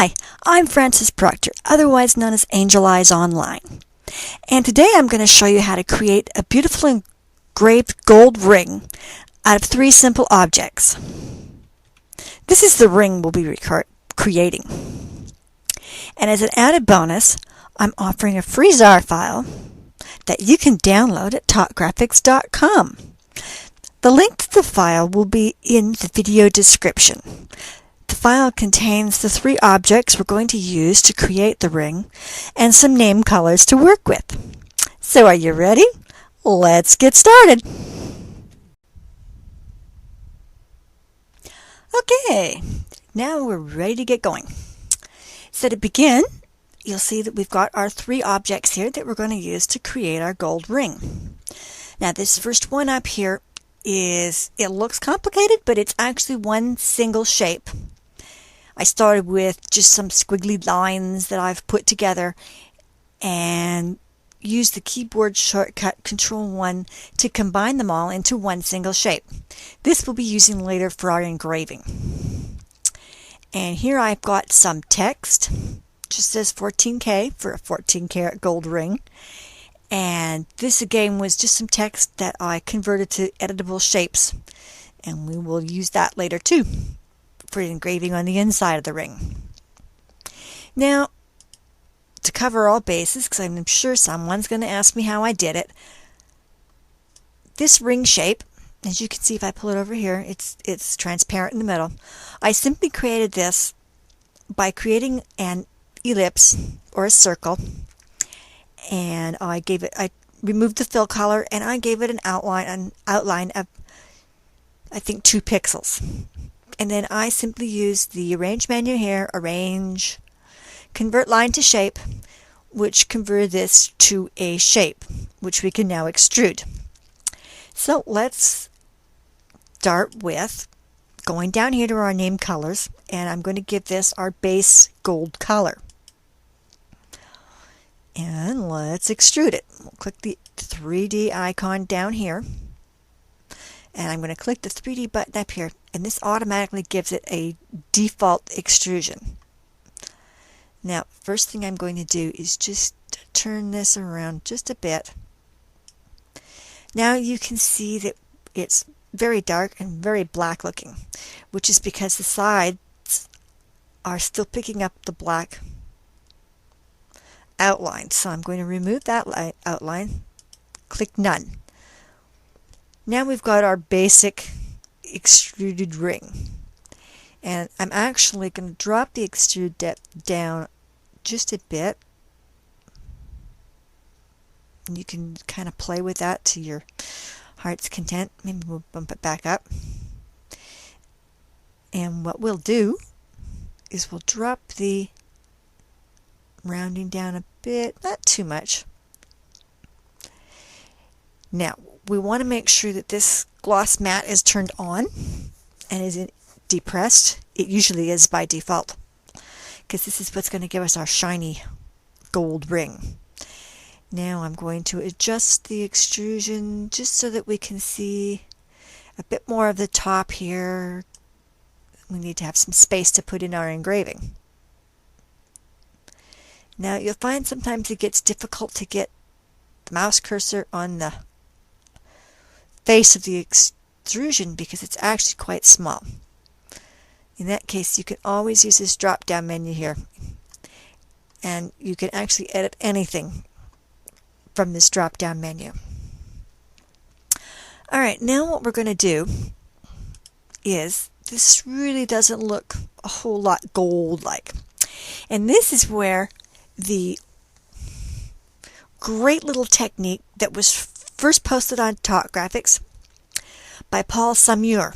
Hi, I'm Frances Proctor, otherwise known as Angel Eyes Online. And today I'm going to show you how to create a beautiful engraved gold ring out of 3 simple objects. This is the ring we'll be creating. And as an added bonus, I'm offering a free ZAR file that you can download at talkgraphics.com. The link to the file will be in the video description. The file contains the 3 objects we're going to use to create the ring and some name colors to work with. So are you ready? Let's get started. Okay, now we're ready to get going. So to begin, you'll see that we've got our 3 objects here that we're going to use to create our gold ring. Now this first one up here it looks complicated, but it's actually one single shape. I started with just some squiggly lines that I've put together and used the keyboard shortcut Control-1 to combine them all into one single shape. This we'll be using later for our engraving. And here I've got some text, just says 14K for a 14 karat gold ring. And this again was just some text that I converted to editable shapes, and we will use that later too for engraving on the inside of the ring. Now, to cover all bases, because I'm sure someone's going to ask me how I did it, this ring shape, as you can see if I pull it over here, it's transparent in the middle. I simply created this by creating an ellipse or a circle, and I removed the fill color and I gave it an outline of I think 2 pixels. And then I simply used the arrange menu here, arrange, convert line to shape, which converted this to a shape, which we can now extrude. So let's start with going down here to our name colors, and I'm going to give this our base gold color. And let's extrude it. We'll click the 3D icon down here, and I'm going to click the 3D button up here, and this automatically gives it a default extrusion. Now, first thing I'm going to do is just turn this around just a bit. Now you can see that it's very dark and very black looking, which is because the sides are still picking up the black outline. So I'm going to remove that outline, click none. Now we've got our basic extruded ring, and I'm actually going to drop the extrude depth down just a bit, and you can kind of play with that to your heart's content. Maybe we'll bump it back up, and what we'll do is we'll drop the rounding down a bit, not too much. Now we want to make sure that this gloss mat is turned on and isn't depressed. It usually is by default, because this is what's going to give us our shiny gold ring. Now I'm going to adjust the extrusion just so that we can see a bit more of the top here. We need to have some space to put in our engraving. Now you'll find sometimes it gets difficult to get the mouse cursor on the face of the extrusion because it's actually quite small. In that case, you can always use this drop down menu here, and you can actually edit anything from this drop down menu. Alright, now what we're going to do is, this really doesn't look a whole lot gold like, and this is where the great little technique that was first posted on Talk Graphics by Paul Samur.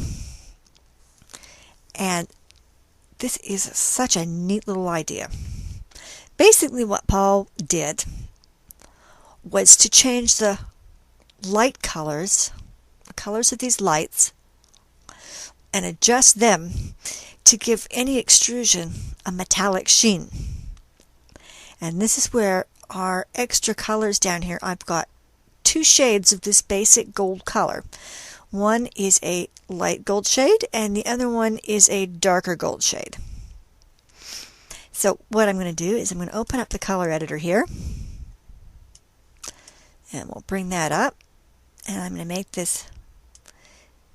And this is such a neat little idea. Basically what Paul did was to change the light colors, the colors of these lights, and adjust them to give any extrusion a metallic sheen. And this is where our extra colors down here, I've got 2 shades of this basic gold color. One is a light gold shade and the other one is a darker gold shade. So what I'm going to do is I'm going to open up the color editor here, and we'll bring that up, and I'm going to make this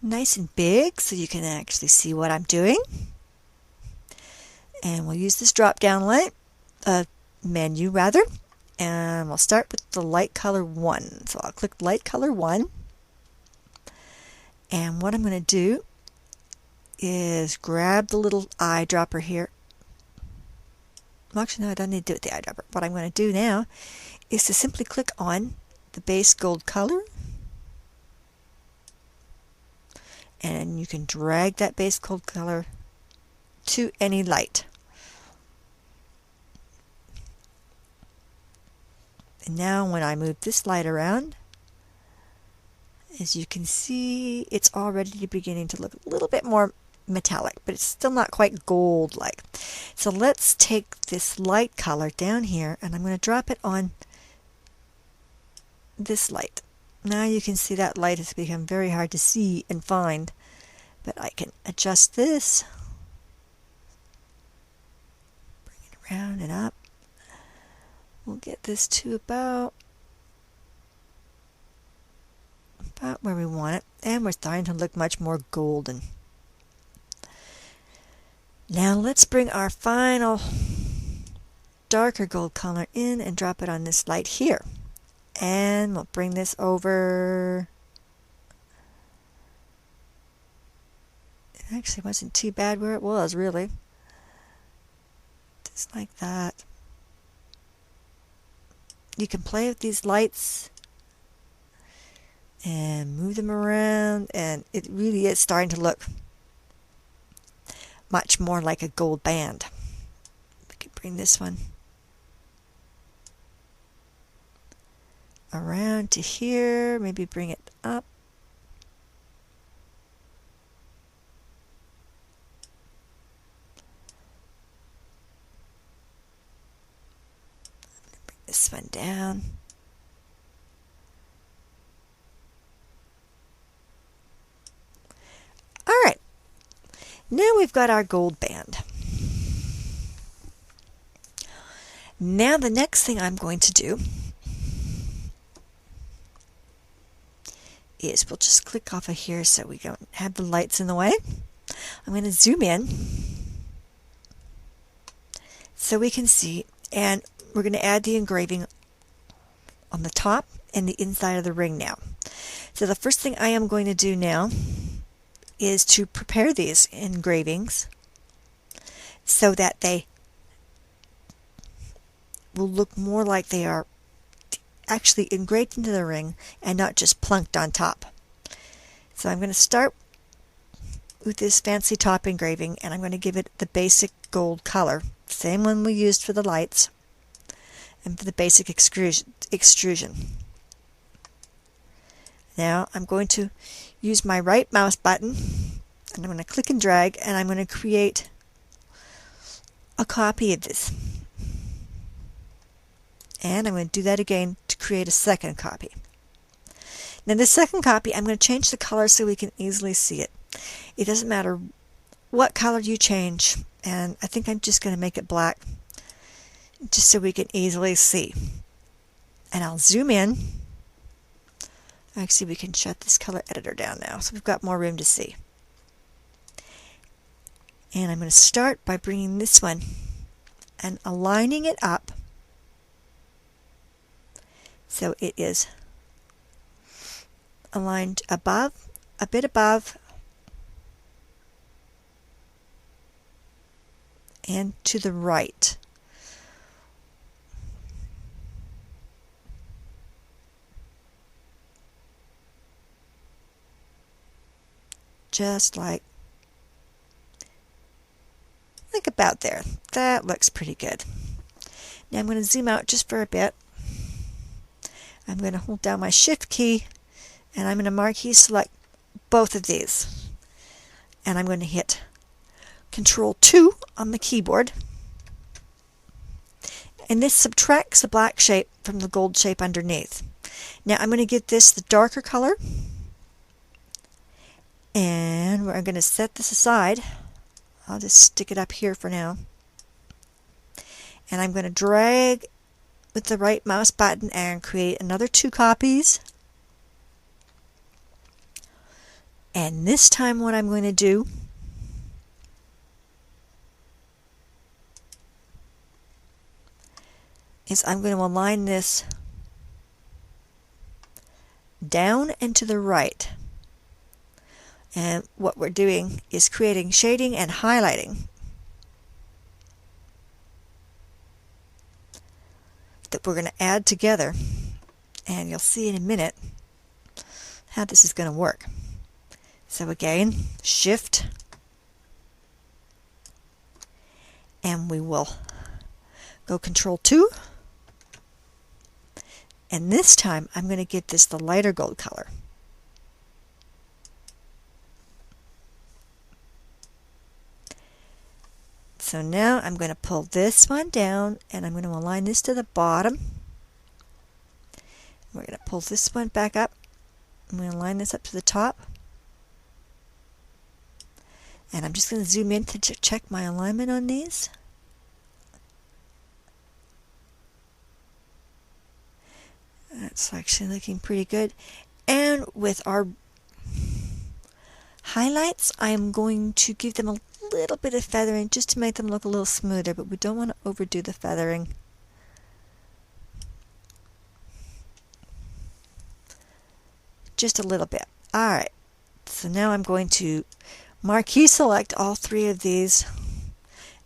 nice and big so you can actually see what I'm doing. And we'll use this drop down light menu rather, and we'll start with the light color 1. So I'll click light color 1, and what I'm going to do is grab the little eyedropper here. Well, actually, no, I don't need to do it with the eyedropper. What I'm going to do now is to simply click on the base gold color, and you can drag that base gold color to any light. And now when I move this light around, as you can see, it's already beginning to look a little bit more metallic, but it's still not quite gold-like. So let's take this light color down here, and I'm going to drop it on this light. Now you can see that light has become very hard to see and find, but I can adjust this, bring it around and up. We'll get this to about where we want it, and we're starting to look much more golden. Now let's bring our final darker gold color in and drop it on this light here. And we'll bring this over. It actually wasn't too bad where it was, really. Just like that. You can play with these lights and move them around, and it really is starting to look much more like a gold band. We can bring this one around to here, maybe bring it up. Bring this one down. All right. Now we've got our gold band. Now the next thing I'm going to do is we'll just click off of here so we don't have the lights in the way. I'm going to zoom in so we can see, and we're going to add the engraving on the top and the inside of the ring now. So the first thing I am going to do now is to prepare these engravings so that they will look more like they are actually engraved into the ring and not just plunked on top. So I'm going to start with this fancy top engraving, and I'm going to give it the basic gold color, same one we used for the lights and for the basic extrusion. Now I'm going to use my right mouse button, and I'm going to click and drag, and I'm going to create a copy of this. And I'm going to do that again to create a second copy. Now the second copy, I'm going to change the color so we can easily see it. It doesn't matter what color you change, and I think I'm just going to make it black just so we can easily see. And I'll zoom in. Actually, we can shut this color editor down now, so we've got more room to see. And I'm going to start by bringing this one and aligning it up so it is aligned above, a bit above, and to the right. Just like about there. That looks pretty good. Now I'm going to zoom out just for a bit. I'm going to hold down my Shift key, and I'm going to marquee select both of these. And I'm going to hit Control 2 on the keyboard. And this subtracts the black shape from the gold shape underneath. Now I'm going to give this the darker color. And we're going to set this aside. I'll just stick it up here for now. And I'm going to drag with the right mouse button and create another 2 copies. And this time what I'm going to do is I'm going to align this down and to the right. And what we're doing is creating shading and highlighting that we're going to add together. And you'll see in a minute how this is going to work. So again, Shift, and we will go Control 2. And this time I'm going to give this the lighter gold color. So now I'm going to pull this one down and I'm going to align this to the bottom. We're going to pull this one back up. I'm going to line this up to the top. And I'm just going to zoom in to check my alignment on these. That's actually looking pretty good. And with our highlights, I'm going to give them a little bit of feathering just to make them look a little smoother, but we don't want to overdo the feathering. Just a little bit. Alright, so now I'm going to marquee select all 3 of these,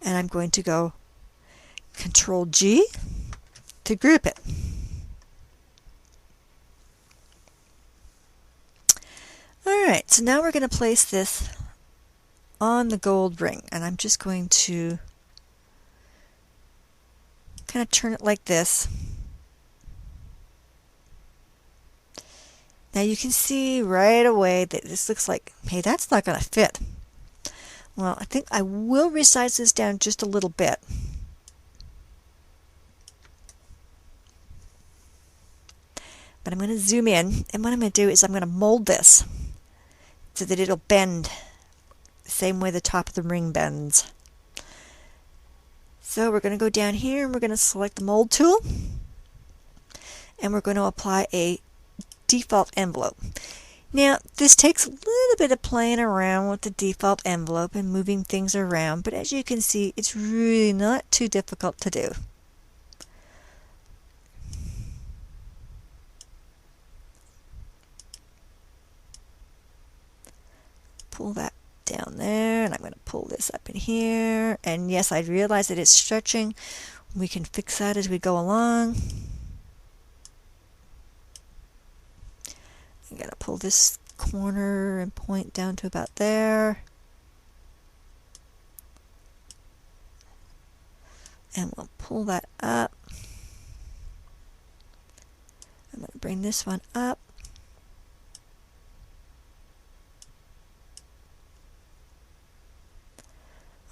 and I'm going to go Control G to group it. Alright, so now we're going to place this on the gold ring, and I'm just going to kind of turn it like this. Now you can see right away that this looks like, hey, that's not going to fit. Well, I think I will resize this down just a little bit. But I'm going to zoom in, and what I'm going to do is I'm going to mold this so that it'll bend the same way the top of the ring bends. So we're going to go down here and we're going to select the mold tool, and we're going to apply a default envelope. Now this takes a little bit of playing around with the default envelope and moving things around, but as you can see, it's really not too difficult to do. Pull that down there, and I'm going to pull this up in here, and yes, I realize that it's stretching. We can fix that as we go along. I'm going to pull this corner and point down to about there. And we'll pull that up. I'm going to bring this one up.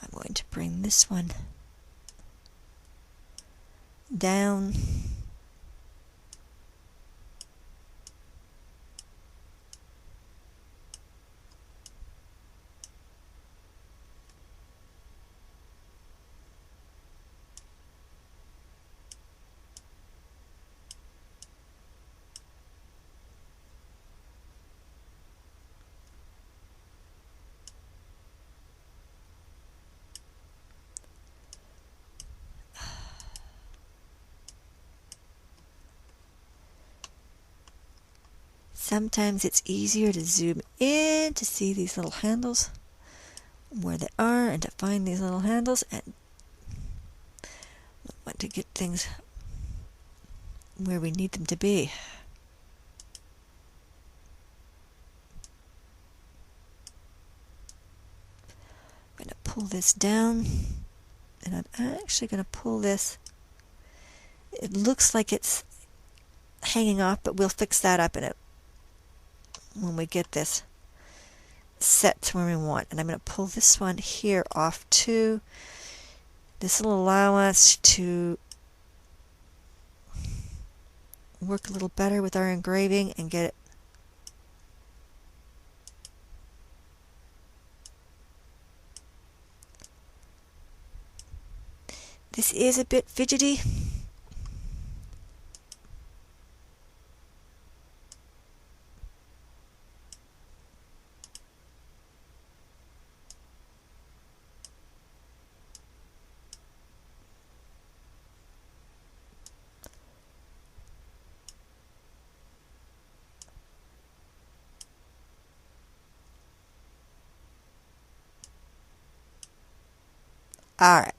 I'm going to bring this one down. Sometimes it's easier to zoom in to see these little handles where they are and to find these little handles, and we want to get things where we need them to be. I'm going to pull this down, and I'm actually going to pull this. It looks like it's hanging off, but we'll fix that up in it when we get this set to where we want. And I'm going to pull this one here off too. This will allow us to work a little better with our engraving and get it This is a bit fidgety. All right.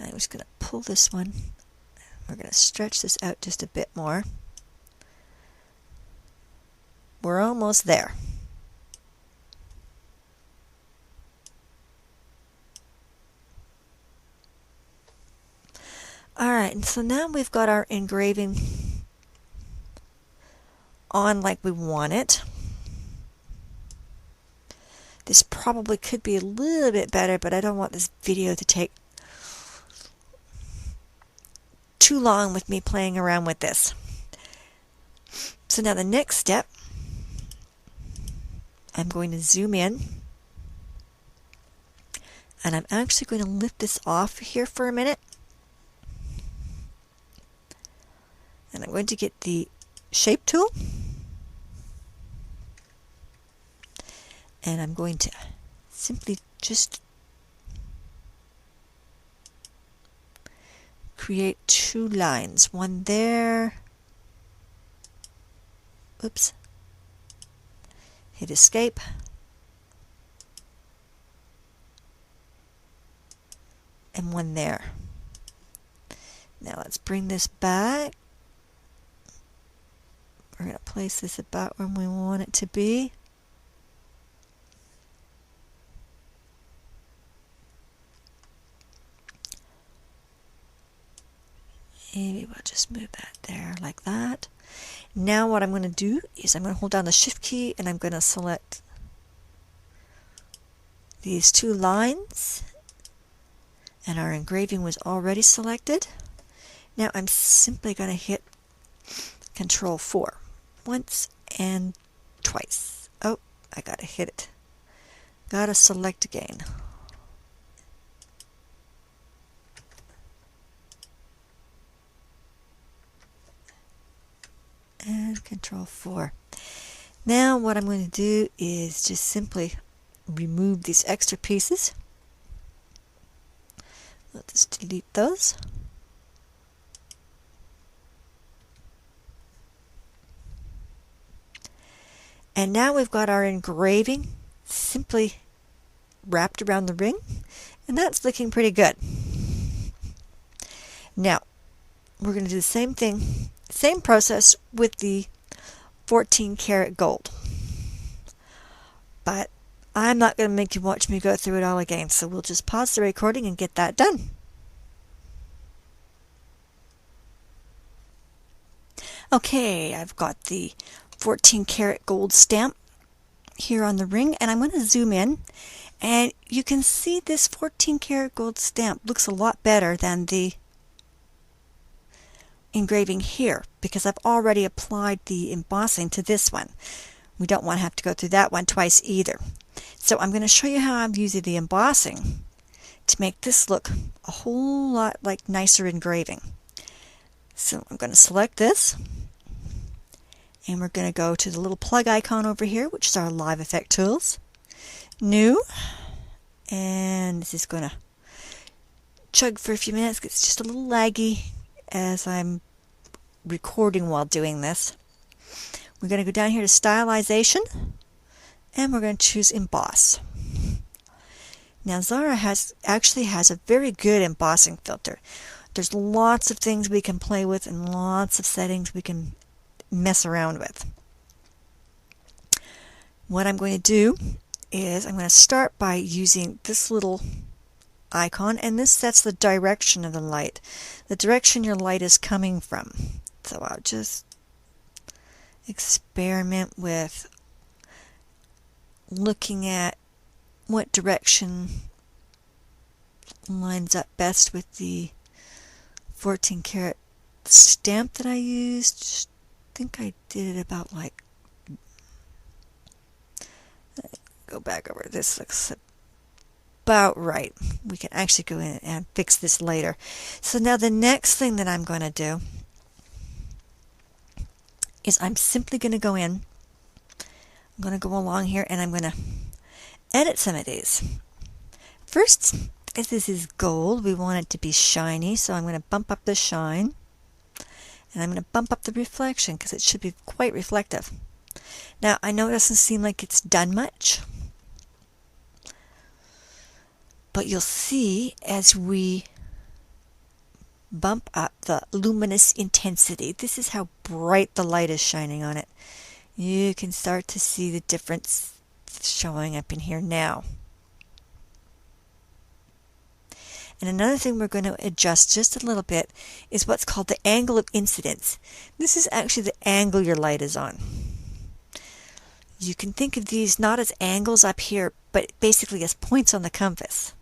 I'm just going to pull this one. We're going to stretch this out just a bit more. We're almost there. Alright, and so now we've got our engraving on like we want it. This probably could be a little bit better, but I don't want this video to take too long with me playing around with this. So now the next step, I'm going to zoom in, and I'm actually going to lift this off here for a minute. And I'm going to get the shape tool, and I'm going to simply just create two lines, one there, oops, hit escape, and one there. Now let's bring this back. We're going to place this about where we want it to be. Maybe we'll just move that there like that. Now what I'm going to do is I'm going to hold down the Shift key and I'm going to select these two lines. And our engraving was already selected. Now I'm simply going to hit Control 4 once and twice. Oh, I got to hit it. Got to select again. And Control 4. Now what I'm going to do is just simply remove these extra pieces. Let's delete those. And now we've got our engraving simply wrapped around the ring, and that's looking pretty good. Now we're going to do the same thing, same process with the 14 karat gold. But I'm not going to make you watch me go through it all again, so we'll just pause the recording and get that done. Okay, I've got the 14 karat gold stamp here on the ring, and I'm going to zoom in, and you can see this 14 karat gold stamp looks a lot better than the engraving here, because I've already applied the embossing to this one. We don't want to have to go through that one twice either. So I'm going to show you how I'm using the embossing to make this look a whole lot like nicer engraving. So I'm going to select this, and we're going to go to the little plug icon over here, which is our live effect tools. New, and this is going to chug for a few minutes. It's just a little laggy as I'm recording while doing this. We're going to go down here to stylization, and we're going to choose emboss. Now Zara actually has a very good embossing filter. There's lots of things we can play with and lots of settings we can mess around with. What I'm going to do is I'm going to start by using this little icon, and this sets the direction of the light, the direction your light is coming from. So I'll just experiment with looking at what direction lines up best with the 14 karat stamp that I used. I think I did it about like, go back over, this looks about right. We can actually go in and fix this later. So now the next thing that I'm going to do is I'm simply going to go in. I'm going to go along here and I'm going to edit some of these. First, as this is gold, we want it to be shiny, so I'm going to bump up the shine. And I'm going to bump up the reflection because it should be quite reflective. Now, I know it doesn't seem like it's done much, but you'll see as we bump up the luminous intensity, this is how bright the light is shining on it. You can start to see the difference showing up in here now. And another thing we're going to adjust just a little bit is what's called the angle of incidence. This is actually the angle your light is on. You can think of these not as angles up here, but basically as points on the compass.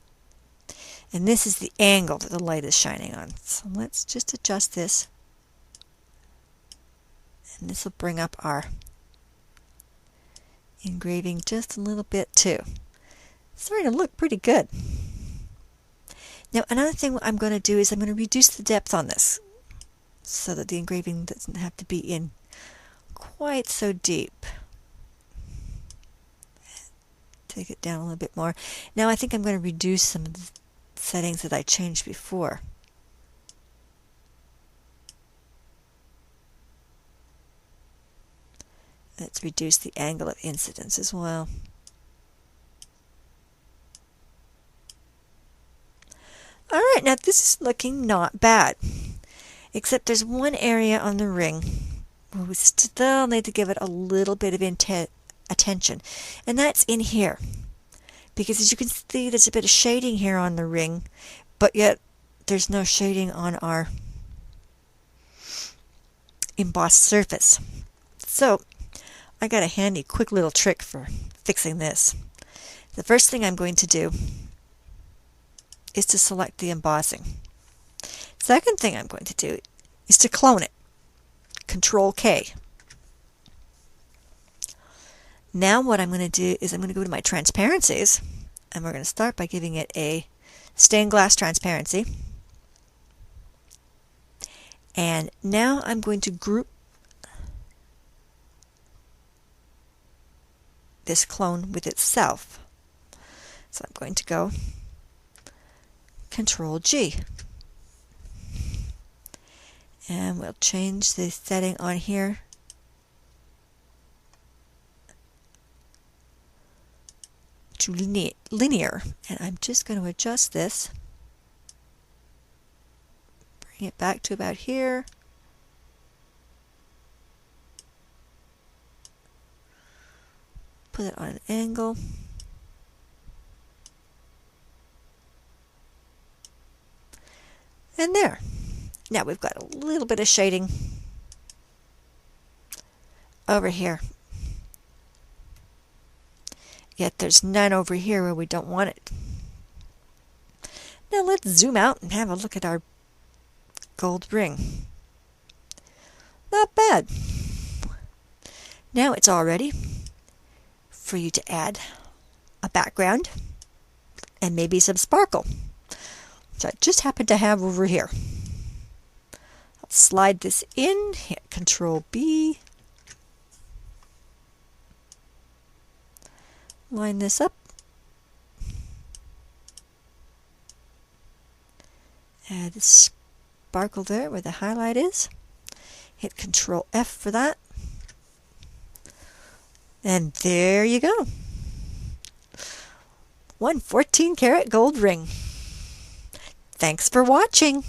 And this is the angle that the light is shining on. So let's just adjust this. And this will bring up our engraving just a little bit too. It's starting to look pretty good. Now another thing I'm going to do is I'm going to reduce the depth on this so that the engraving doesn't have to be in quite so deep. Take it down a little bit more. Now I think I'm going to reduce some of the settings that I changed before. Let's reduce the angle of incidence as well. All right, now this is looking not bad, except there's one area on the ring where we still need to give it a little bit of attention, and that's in here. Because as you can see, there's a bit of shading here on the ring, but yet there's no shading on our embossed surface. So I got a handy, quick little trick for fixing this. The first thing I'm going to do is to select the embossing. Second thing I'm going to do is to clone it. Control K. Now what I'm going to do is I'm going to go to my transparencies, and we're going to start by giving it a stained glass transparency. And now I'm going to group this clone with itself. So I'm going to go Control G. And we'll change the setting on here to linear. And I'm just going to adjust this. Bring it back to about here. Put it on an angle. And there. Now we've got a little bit of shading over here. Yet there's none over here where we don't want it. Now let's zoom out and have a look at our gold ring. Not bad. Now it's all ready for you to add a background and maybe some sparkle, which I just happen to have over here. I'll slide this in, hit Control B, line this up, add a sparkle there where the highlight is, hit Control F for that, and there you go. 1 14-karat gold ring. Thanks for watching.